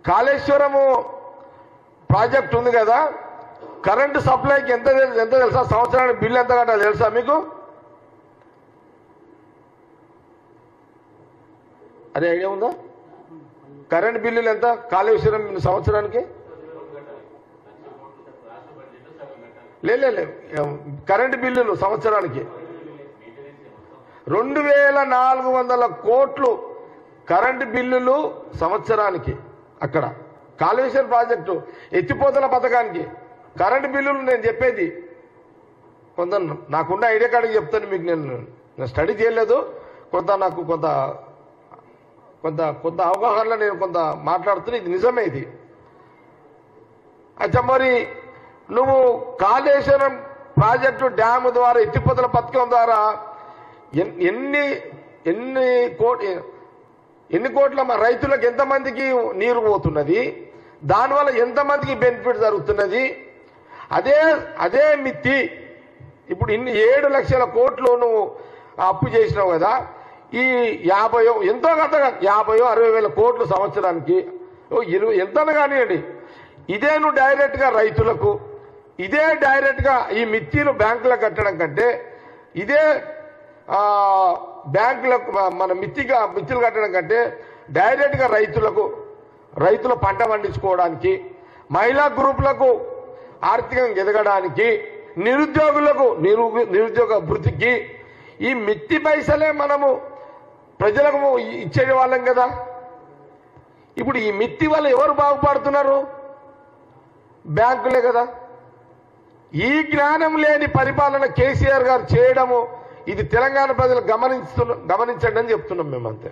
Kaleshwaram project ఉంది కదా, current సప్లైకి ఎంత తెలుసా? సంవత్సరానికి బిల్లు ఎంత కట్టాలి తెలుసా మీకు? అదే ఐడియా ఉందా? కరెంట్ బిల్లులు ఎంత కాళేశ్వరం సంవత్సరానికి? లేదు, కరెంటు బిల్లులు సంవత్సరానికి 2400 కోట్లు కరెంటు బిల్లులు సంవత్సరానికి. అక్కడ కాళేశ్వరం ప్రాజెక్టు ఎత్తిపోతల పథకానికి కరెంటు బిల్లులు నేను చెప్పేది కొంత నాకున్న ఐడియా కార్డుకి చెప్తాను మీకు. నేను స్టడీ చేయలేదు, నాకు కొంత అవగాహనలో నేను కొంత మాట్లాడుతున్నా. ఇది నిజమే. ఇది అచ్చా, మరి నువ్వు కాళేశ్వరం ప్రాజెక్టు డ్యాము ద్వారా ఎత్తిపోతల పథకం ద్వారా ఎన్ని కోట్ల రైతులకు ఎంతమందికి నీరు పోతున్నది, దానివల్ల ఎంతమందికి బెనిఫిట్ జరుగుతున్నది? అదే మిత్తి ఇప్పుడు 7 లక్షల కోట్లు నువ్వు అప్పు చేసినావు కదా, ఈ 50 ఎంతో కథ 50-60 వేల కోట్లు సంవత్సరానికి, 20 ఎంత కానివ్వండి. ఇదే నువ్వు డైరెక్ట్గా రైతులకు, ఇదే డైరెక్ట్గా ఈ మిత్తిలు బ్యాంకులకు కట్టడం కంటే, ఇదే బ్యాంకులకు మన మిత్తిలు కట్టడం కంటే డైరెక్ట్గా రైతుల పంట పండించుకోవడానికి, మహిళా గ్రూపులకు ఆర్థికంగా ఎదగడానికి, నిరుద్యోగులకు నిరుద్యోగ భృతికి ఈ మిత్తి పైసలే మనము ప్రజలకు ఇచ్చే వాళ్ళం కదా. ఇప్పుడు ఈ మిత్తి వల్ల ఎవరు బాగుపడుతున్నారు? బ్యాంకులే కదా. ఈ జ్ఞానం లేని పరిపాలన కేసీఆర్ గారు చేయడము, ఇది తెలంగాణ ప్రజలు గమనించండి అని చెప్తున్నాం మేము. అంతే.